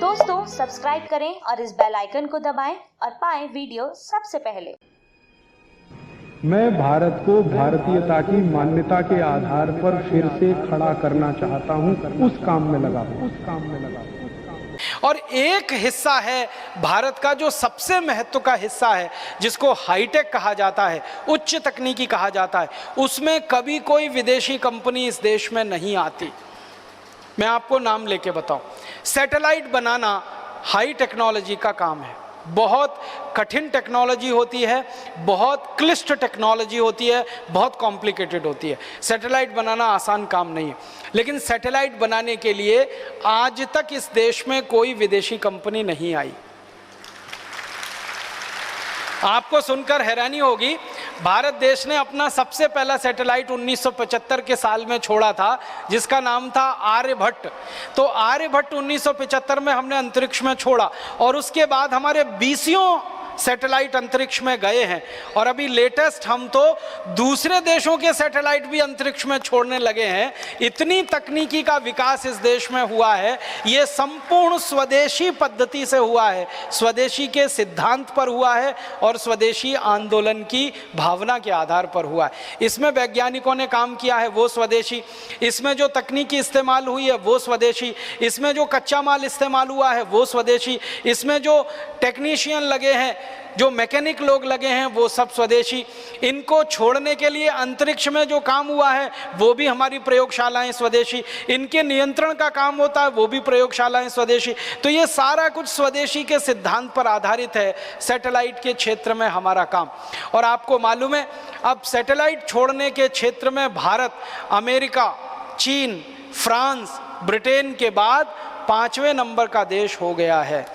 दोस्तों सब्सक्राइब करें और इस बेल आइकन को दबाएं और पाएं वीडियो सबसे पहले। मैं भारत को भारतीयता की मान्यता के आधार पर फिर से खड़ा करना चाहता हूं, उस काम में लगा हूं। और एक हिस्सा है भारत का जो सबसे महत्व का हिस्सा है, जिसको हाईटेक कहा जाता है, उच्च तकनीकी कहा जाता है, उसमें कभी कोई विदेशी कंपनी इस देश में नहीं आती। मैं आपको नाम लेके बताऊं, सैटेलाइट बनाना हाई टेक्नोलॉजी का काम है, बहुत कठिन टेक्नोलॉजी होती है, बहुत क्लिष्ट टेक्नोलॉजी होती है, बहुत कॉम्प्लिकेटेड होती है। सैटेलाइट बनाना आसान काम नहीं है, लेकिन सैटेलाइट बनाने के लिए आज तक इस देश में कोई विदेशी कंपनी नहीं आई। आपको सुनकर हैरानी होगी, भारत देश ने अपना सबसे पहला सैटेलाइट 1975 के साल में छोड़ा था, जिसका नाम था आर्यभट्ट। तो आर्यभट्ट 1975 में हमने अंतरिक्ष में छोड़ा और उसके बाद हमारे 20 सैटेलाइट अंतरिक्ष में गए हैं। और अभी लेटेस्ट हम तो दूसरे देशों के सैटेलाइट भी अंतरिक्ष में छोड़ने लगे हैं। इतनी तकनीकी का विकास इस देश में हुआ है, ये संपूर्ण स्वदेशी पद्धति से हुआ है, स्वदेशी के सिद्धांत पर हुआ है और स्वदेशी आंदोलन की भावना के आधार पर हुआ है। इसमें वैज्ञानिकों ने काम किया है वो स्वदेशी, इसमें जो तकनीकी इस्तेमाल हुई है वो स्वदेशी, इसमें जो कच्चा माल इस्तेमाल हुआ है वो स्वदेशी, इसमें जो टेक्नीशियन लगे हैं, जो मैकेनिक लोग लगे हैं, वो सब स्वदेशी। इनको छोड़ने के लिए अंतरिक्ष में जो काम हुआ है वो भी हमारी प्रयोगशालाएं स्वदेशी, इनके नियंत्रण का काम होता है वो भी प्रयोगशालाएं स्वदेशी। तो ये सारा कुछ स्वदेशी के सिद्धांत पर आधारित है सैटेलाइट के क्षेत्र में हमारा काम। और आपको मालूम है, अब सैटेलाइट छोड़ने के क्षेत्र में भारत अमेरिका, चीन, फ्रांस, ब्रिटेन के बाद 5वें नंबर का देश हो गया है।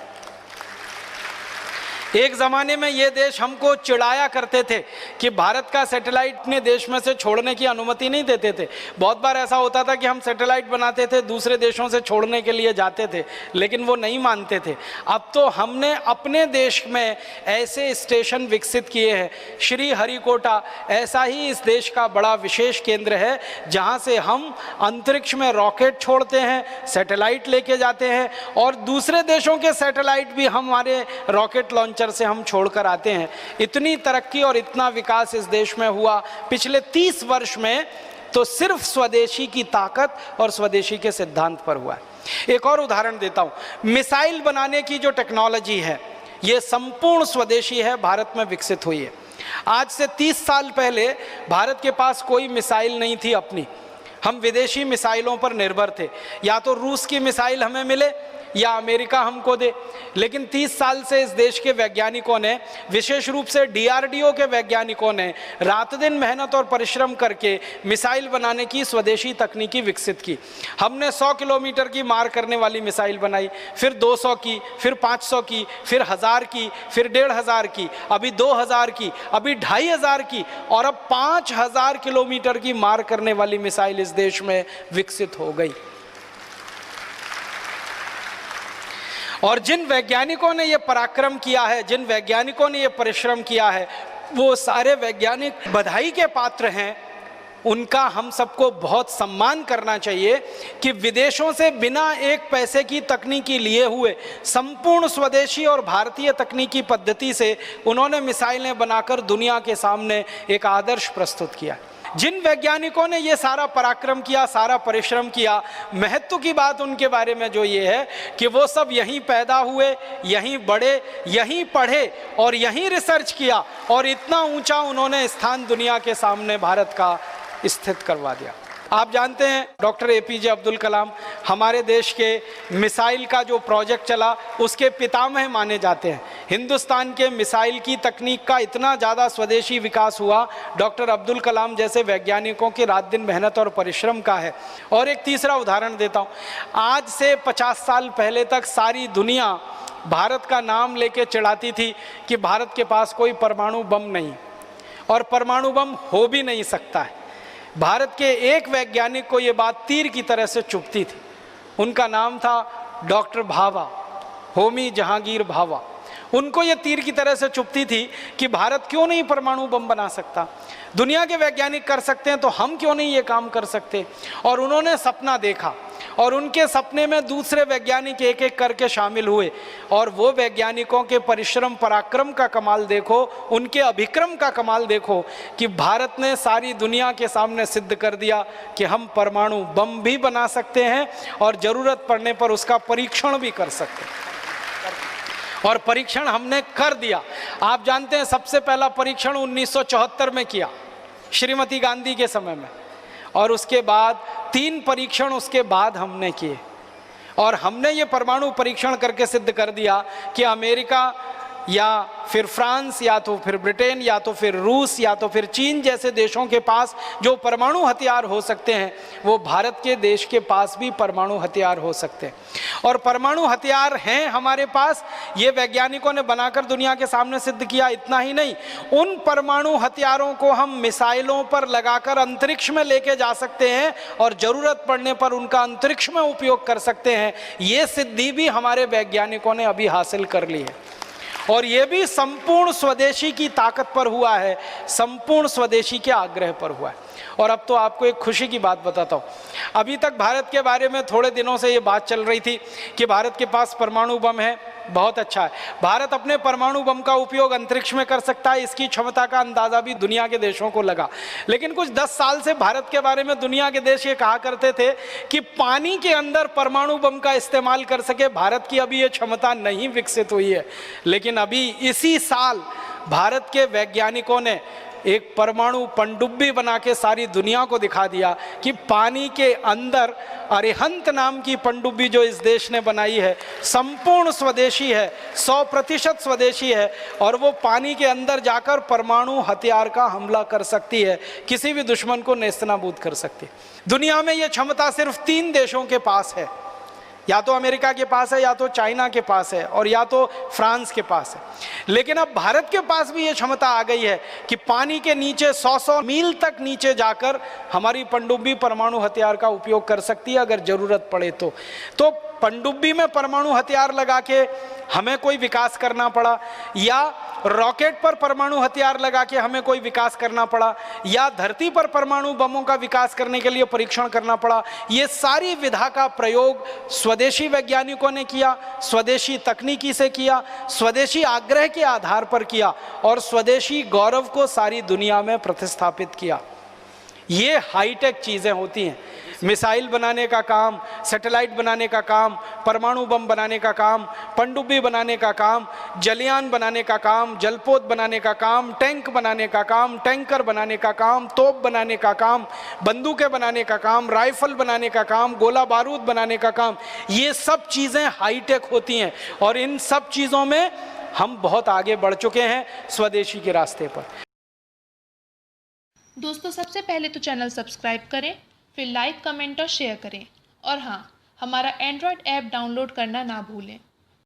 एक ज़माने में ये देश हमको चिढ़ाया करते थे कि भारत का सैटेलाइट अपने देश में से छोड़ने की अनुमति नहीं देते थे। बहुत बार ऐसा होता था कि हम सैटेलाइट बनाते थे, दूसरे देशों से छोड़ने के लिए जाते थे, लेकिन वो नहीं मानते थे। अब तो हमने अपने देश में ऐसे स्टेशन विकसित किए हैं। श्री हरिकोटा ऐसा ही इस देश का बड़ा विशेष केंद्र है, जहाँ से हम अंतरिक्ष में रॉकेट छोड़ते हैं, सैटेलाइट लेके जाते हैं और दूसरे देशों के सैटेलाइट भी हमारे रॉकेट लॉन्च से हम छोड़कर आते हैं। इतनी तरक्की और इतना विकास इस देश में हुआ पिछले 30 वर्ष में, तो सिर्फ स्वदेशी की ताकत और स्वदेशी के सिद्धांत पर हुआ है। एक और उदाहरण देता हूं, मिसाइल बनाने की जो टेक्नोलॉजी है ये संपूर्ण स्वदेशी है, भारत में विकसित हुई है। आज से 30 साल पहले भारत के पास कोई मिसाइल नहीं थी अपनी, हम विदेशी मिसाइलों पर निर्भर थे। या तो रूस की मिसाइल हमें मिले या अमेरिका हमको दे। लेकिन 30 साल से इस देश के वैज्ञानिकों ने, विशेष रूप से DRDO के वैज्ञानिकों ने रात दिन मेहनत और परिश्रम करके मिसाइल बनाने की स्वदेशी तकनीकी विकसित की। हमने 100 किलोमीटर की मार करने वाली मिसाइल बनाई, फिर 200 की, फिर 500 की, फिर 1000 की, फिर 1500 की, अभी 2000 की, अभी 2500 की और अब 5000 किलोमीटर की मार करने वाली मिसाइल इस देश में विकसित हो गई। और जिन वैज्ञानिकों ने ये पराक्रम किया है, जिन वैज्ञानिकों ने ये परिश्रम किया है, वो सारे वैज्ञानिक बधाई के पात्र हैं। उनका हम सबको बहुत सम्मान करना चाहिए कि विदेशों से बिना एक पैसे की तकनीकी लिए हुए संपूर्ण स्वदेशी और भारतीय तकनीकी पद्धति से उन्होंने मिसाइलें बनाकर दुनिया के सामने एक आदर्श प्रस्तुत किया। जिन वैज्ञानिकों ने ये सारा पराक्रम किया, सारा परिश्रम किया, महत्व की बात उनके बारे में जो ये है कि वो सब यहीं पैदा हुए, यहीं बढ़े, यहीं पढ़े और यहीं रिसर्च किया और इतना ऊंचा उन्होंने स्थान दुनिया के सामने भारत का स्थित करवा दिया। आप जानते हैं डॉक्टर APJ अब्दुल कलाम हमारे देश के मिसाइल का जो प्रोजेक्ट चला उसके पितामह माने जाते हैं। हिंदुस्तान के मिसाइल की तकनीक का इतना ज़्यादा स्वदेशी विकास हुआ डॉक्टर अब्दुल कलाम जैसे वैज्ञानिकों की रात दिन मेहनत और परिश्रम का है। और एक तीसरा उदाहरण देता हूँ, आज से 50 साल पहले तक सारी दुनिया भारत का नाम लेके चिढ़ाती थी कि भारत के पास कोई परमाणु बम नहीं और परमाणु बम हो भी नहीं सकता है। भारत के एक वैज्ञानिक को ये बात तीर की तरह से चुभती थी, उनका नाम था डॉक्टर भाभा, होमी जहांगीर भाभा। उनको ये तीर की तरह से चुभती थी कि भारत क्यों नहीं परमाणु बम बना सकता, दुनिया के वैज्ञानिक कर सकते हैं तो हम क्यों नहीं ये काम कर सकते। और उन्होंने सपना देखा और उनके सपने में दूसरे वैज्ञानिक एक एक करके शामिल हुए, और वो वैज्ञानिकों के परिश्रम पराक्रम का कमाल देखो, उनके अभिक्रम का कमाल देखो कि भारत ने सारी दुनिया के सामने सिद्ध कर दिया कि हम परमाणु बम भी बना सकते हैं और ज़रूरत पड़ने पर उसका परीक्षण भी कर सकते हैं। और परीक्षण हमने कर दिया। आप जानते हैं सबसे पहला परीक्षण 1974 में किया, श्रीमती गांधी के समय में, और उसके बाद 3 परीक्षण उसके बाद हमने किए, और हमने ये परमाणु परीक्षण करके सिद्ध कर दिया कि अमेरिका या फिर फ्रांस या तो फिर ब्रिटेन या तो फिर रूस या तो फिर चीन जैसे देशों के पास जो परमाणु हथियार हो सकते हैं, वो भारत के देश के पास भी परमाणु हथियार हो सकते हैं। और परमाणु हथियार हैं हमारे पास, ये वैज्ञानिकों ने बनाकर दुनिया के सामने सिद्ध किया। इतना ही नहीं, उन परमाणु हथियारों को हम मिसाइलों पर लगाकर अंतरिक्ष में लेके जा सकते हैं और ज़रूरत पड़ने पर उनका अंतरिक्ष में उपयोग कर सकते हैं। ये सिद्धि भी हमारे वैज्ञानिकों ने अभी हासिल कर ली है, और ये भी संपूर्ण स्वदेशी की ताकत पर हुआ है, संपूर्ण स्वदेशी के आग्रह पर हुआ है। और अब तो आपको एक खुशी की बात बताता हूँ, अभी तक भारत के बारे में थोड़े दिनों से ये बात चल रही थी कि भारत के पास परमाणु बम है, बहुत अच्छा है, भारत अपने परमाणु बम का उपयोग अंतरिक्ष में कर सकता है, इसकी क्षमता का अंदाज़ा भी दुनिया के देशों को लगा। लेकिन कुछ 10 साल से भारत के बारे में दुनिया के देश ये कहा करते थे कि पानी के अंदर परमाणु बम का इस्तेमाल कर सके, भारत की अभी ये क्षमता नहीं विकसित हुई है। लेकिन अभी इसी साल भारत के वैज्ञानिकों ने एक परमाणु पनडुब्बी बना के सारी दुनिया को दिखा दिया कि पानी के अंदर अरिहंत नाम की पनडुब्बी जो इस देश ने बनाई है, संपूर्ण स्वदेशी है, 100% स्वदेशी है, और वो पानी के अंदर जाकर परमाणु हथियार का हमला कर सकती है, किसी भी दुश्मन को नेस्तनाबूद कर सकती है। दुनिया में ये क्षमता सिर्फ 3 देशों के पास है, या तो अमेरिका के पास है, या तो चाइना के पास है, और या तो फ्रांस के पास है। लेकिन अब भारत के पास भी ये क्षमता आ गई है कि पानी के नीचे 100 मील तक नीचे जाकर हमारी पनडुब्बी परमाणु हथियार का उपयोग कर सकती है अगर ज़रूरत पड़े तो पनडुब्बी में परमाणु हथियार लगा के हमें कोई विकास करना पड़ा, या रॉकेट पर परमाणु हथियार लगा के हमें कोई विकास करना पड़ा, या धरती पर परमाणु बमों का विकास करने के लिए परीक्षण करना पड़ा, ये सारी विधा का प्रयोग स्वदेशी वैज्ञानिकों ने किया, स्वदेशी तकनीकी से किया, स्वदेशी आग्रह के आधार पर किया, और स्वदेशी गौरव को सारी दुनिया में प्रतिस्थापित किया। ये हाईटेक चीज़ें होती हैं। मिसाइल बनाने का काम, सैटेलाइट बनाने का काम, परमाणु बम बनाने का काम, पनडुब्बी बनाने का काम, जलयान बनाने का काम, जलपोत बनाने का काम, टैंक बनाने का काम, टैंकर बनाने का काम, तोप बनाने का काम, बंदूकें बनाने का काम, राइफल बनाने का काम, गोला बारूद बनाने का काम, ये सब चीज़ें हाईटेक होती हैं। और इन सब चीज़ों में हम बहुत आगे बढ़ चुके हैं स्वदेशी के रास्ते पर। दोस्तों, सबसे पहले तो चैनल सब्सक्राइब करें, फिर लाइक, कमेंट और शेयर करें, और हाँ, हमारा एंड्रॉयड ऐप डाउनलोड करना ना भूलें।